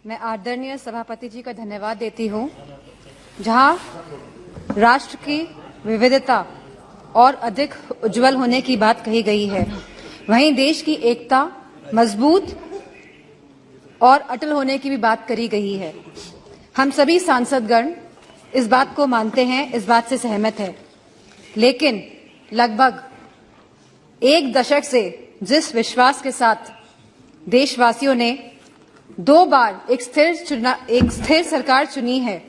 मैं आदरणीय सभापति जी का धन्यवाद देती हूं, जहां राष्ट्र की विविधता और अधिक उज्जवल होने की बात कही गई है, वहीं देश की एकता मजबूत और अटल होने की भी बात करी गई है। हम सभी सांसदगण इस बात को मानते हैं, इस बात से सहमत है, लेकिन लगभग एक दशक से जिस विश्वास के साथ देशवासियों ने 2 बार एक स्थिर सरकार चुनी है,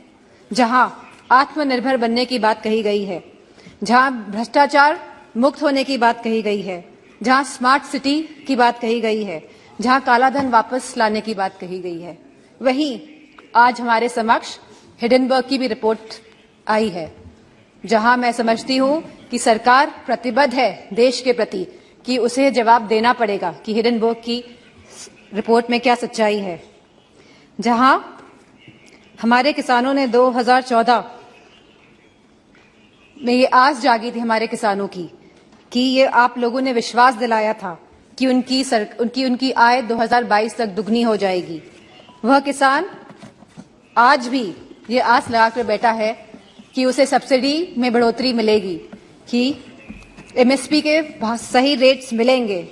जहां आत्मनिर्भर बनने की बात कही गई है, जहां भ्रष्टाचार मुक्त होने की बात कही गई है, जहां स्मार्ट सिटी की बात कही गई है, जहां कालाधन वापस लाने की बात कही गई है, वहीं आज हमारे समक्ष हिडेनबर्ग की भी रिपोर्ट आई है, जहां मैं समझती हूं कि सरकार प्रतिबद्ध है देश के प्रति कि उसे जवाब देना पड़ेगा कि हिडेनबर्ग की रिपोर्ट में क्या सच्चाई है। जहां हमारे किसानों ने 2014 में ये आस जागी थी हमारे किसानों की कि ये आप लोगों ने विश्वास दिलाया था कि उनकी आय 2022 तक दुगनी हो जाएगी। वह किसान आज भी ये आस लगाकर बैठा है कि उसे सब्सिडी में बढ़ोतरी मिलेगी, कि एमएसपी के सही रेट्स मिलेंगे,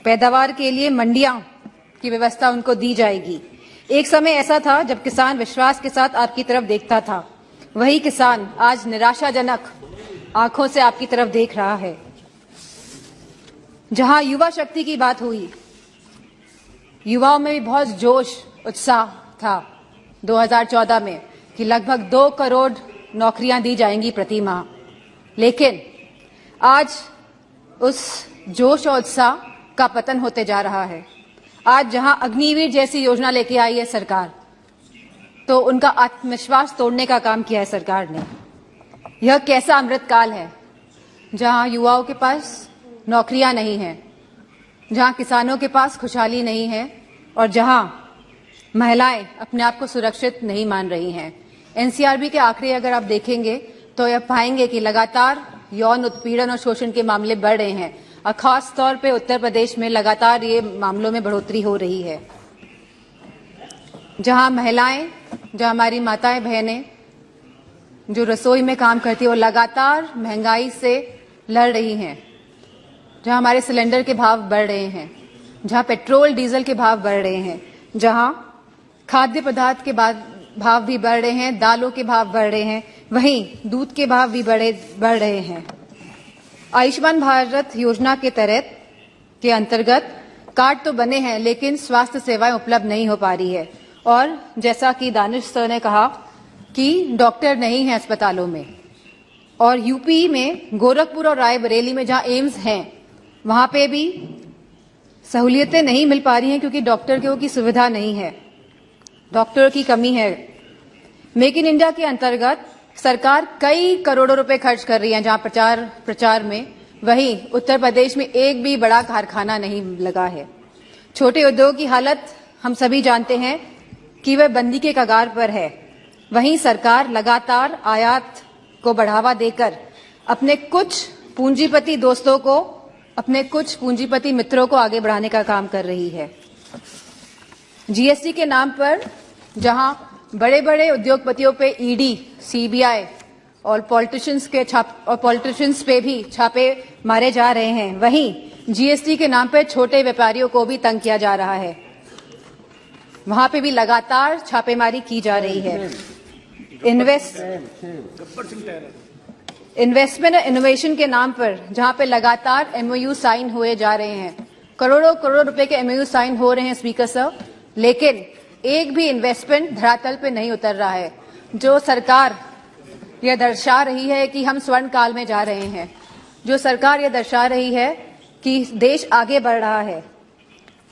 पैदावार के लिए मंडियां की व्यवस्था उनको दी जाएगी। एक समय ऐसा था जब किसान विश्वास के साथ आपकी तरफ देखता था, वही किसान आज निराशाजनक आंखों से आपकी तरफ देख रहा है। जहां युवा शक्ति की बात हुई, युवाओं में भी बहुत जोश उत्साह था 2014 में कि लगभग 2 करोड़ नौकरियां दी जाएंगी प्रति माह, लेकिन आज उस जोश और उत्साह का पतन होते जा रहा है। आज जहां अग्निवीर जैसी योजना लेके आई है सरकार, तो उनका आत्मविश्वास तोड़ने का काम किया है सरकार ने। यह कैसा अमृतकाल है जहां युवाओं के पास नौकरियां नहीं हैं, जहां किसानों के पास खुशहाली नहीं है और जहां महिलाएं अपने आप को सुरक्षित नहीं मान रही हैं। एनसीआरबी के आंकड़े अगर आप देखेंगे तो यह पाएंगे कि लगातार यौन उत्पीड़न और शोषण के मामले बढ़ रहे हैं और खास तौर पे उत्तर प्रदेश में लगातार ये मामलों में बढ़ोतरी हो रही है। जहां महिलाएं, जहां हमारी माताएं बहनें जो रसोई में काम करती है, वो लगातार महंगाई से लड़ रही हैं, जहां हमारे सिलेंडर के भाव बढ़ रहे हैं, जहां पेट्रोल डीजल के भाव बढ़ रहे हैं, जहां खाद्य पदार्थ के भाव भी बढ़ रहे हैं, दालों के भाव बढ़ रहे हैं, वहीं दूध के भाव भी बढ़ रहे हैं। आयुष्मान भारत योजना के तहत के अंतर्गत कार्ड तो बने हैं, लेकिन स्वास्थ्य सेवाएं उपलब्ध नहीं हो पा रही है। और जैसा कि दानिश सर ने कहा कि डॉक्टर नहीं है अस्पतालों में, और यूपी में गोरखपुर और रायबरेली में जहां एम्स हैं, वहां पे भी सहूलियतें नहीं मिल पा रही हैं क्योंकि डॉक्टर की सुविधा नहीं है, डॉक्टर की कमी है। मेक इन इंडिया के अंतर्गत सरकार कई करोड़ों रुपए खर्च कर रही है जहां प्रचार में, वहीं उत्तर प्रदेश में एक भी बड़ा कारखाना नहीं लगा है। छोटे उद्योग की हालत हम सभी जानते हैं कि वह बंदी के कगार पर है। वहीं सरकार लगातार आयात को बढ़ावा देकर अपने कुछ पूंजीपति दोस्तों को, अपने कुछ पूंजीपति मित्रों को आगे बढ़ाने का काम कर रही है। जीएसटी के नाम पर जहां बड़े बड़े उद्योगपतियों पे ईडी, सीबीआई और पॉलिटिशियंस पे भी छापे मारे जा रहे हैं, वहीं जीएसटी के नाम पर छोटे व्यापारियों को भी तंग किया जा रहा है, वहां पे भी लगातार छापेमारी की जा रही है। इन्वेस्टमेंट और इनोवेशन के नाम पर जहां पे लगातार एमओयू साइन हुए जा रहे हैं, करोड़ों करोड़ रुपए के एमओयू साइन हो रहे हैं स्पीकर साहब, लेकिन एक भी इन्वेस्टमेंट धरातल पे नहीं उतर रहा है। जो सरकार यह दर्शा रही है कि हम स्वर्ण काल में जा रहे हैं, जो सरकार यह दर्शा रही है कि देश आगे बढ़ रहा है,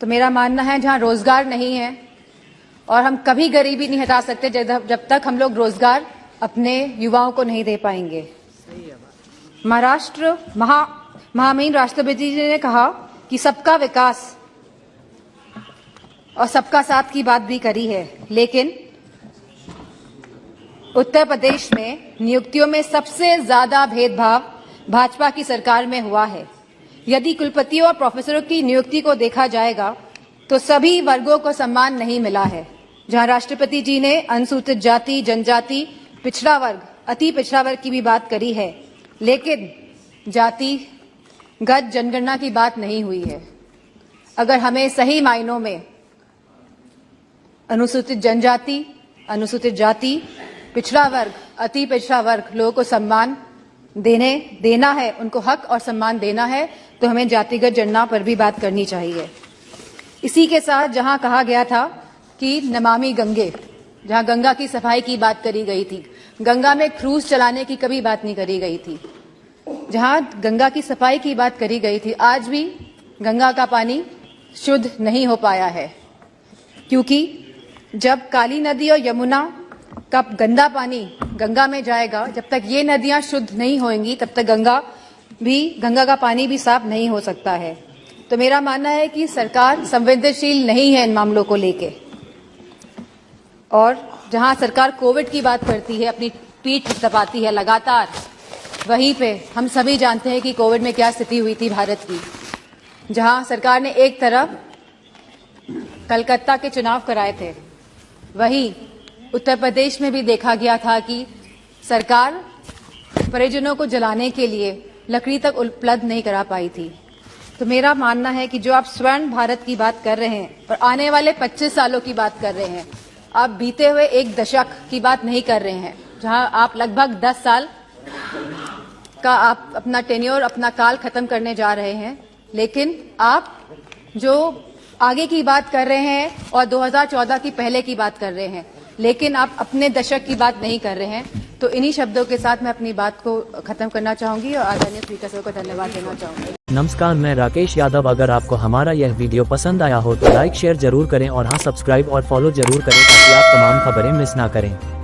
तो मेरा मानना है जहां रोजगार नहीं है, और हम कभी गरीबी नहीं हटा सकते जब तक हम लोग रोजगार अपने युवाओं को नहीं दे पाएंगे। महाराष्ट्र महामहिम राष्ट्रपति जी ने कहा कि सबका विकास और सबका साथ की बात भी करी है, लेकिन उत्तर प्रदेश में नियुक्तियों में सबसे ज्यादा भेदभाव भाजपा की सरकार में हुआ है। यदि कुलपतियों और प्रोफेसरों की नियुक्ति को देखा जाएगा तो सभी वर्गों को सम्मान नहीं मिला है। जहां राष्ट्रपति जी ने अनुसूचित जाति, जनजाति, पिछड़ा वर्ग, अति पिछड़ा वर्ग की भी बात करी है, लेकिन जातिगत जनगणना की बात नहीं हुई है। अगर हमें सही मायनों में अनुसूचित जनजाति, अनुसूचित जाति, पिछड़ा वर्ग, अति पिछड़ा वर्ग लोगों को सम्मान देना है, उनको हक और सम्मान देना है, तो हमें जातिगत जनगणना पर भी बात करनी चाहिए। इसी के साथ जहां कहा गया था कि नमामि गंगे, जहां गंगा की सफाई की बात करी गई थी, गंगा में क्रूज चलाने की कभी बात नहीं करी गई थी। जहां गंगा की सफाई की बात करी गई थी, आज भी गंगा का पानी शुद्ध नहीं हो पाया है, क्योंकि जब काली नदी और यमुना का गंदा पानी गंगा में जाएगा, जब तक ये नदियां शुद्ध नहीं होंगी, तब तक गंगा का पानी भी साफ नहीं हो सकता है। तो मेरा मानना है कि सरकार संवेदनशील नहीं है इन मामलों को लेके, और जहां सरकार कोविड की बात करती है, अपनी पीठ दबाती है लगातार, वहीं पे हम सभी जानते हैं कि कोविड में क्या स्थिति हुई थी भारत की। जहां सरकार ने एक तरफ कलकत्ता के चुनाव कराए थे, वहीं उत्तर प्रदेश में भी देखा गया था कि सरकार परिजनों को जलाने के लिए लकड़ी तक उपलब्ध नहीं करा पाई थी। तो मेरा मानना है कि जो आप स्वर्ण भारत की बात कर रहे हैं और आने वाले 25 सालों की बात कर रहे हैं, आप बीते हुए एक दशक की बात नहीं कर रहे हैं, जहां आप लगभग 10 साल का आप अपना टेन्योर, अपना काल खत्म करने जा रहे हैं। लेकिन आप जो आगे की बात कर रहे हैं और 2014 की पहले की बात कर रहे हैं, लेकिन आप अपने दशक की बात नहीं कर रहे हैं। तो इन्हीं शब्दों के साथ मैं अपनी बात को खत्म करना चाहूंगी और आदरणीय स्पीकर साहब को धन्यवाद देना चाहूंगी। नमस्कार, मैं राकेश यादव। अगर आपको हमारा यह वीडियो पसंद आया हो तो लाइक शेयर जरूर करें और हाँ, सब्सक्राइब और फॉलो जरूर करें ताकि आप तमाम खबरें मिस ना करें।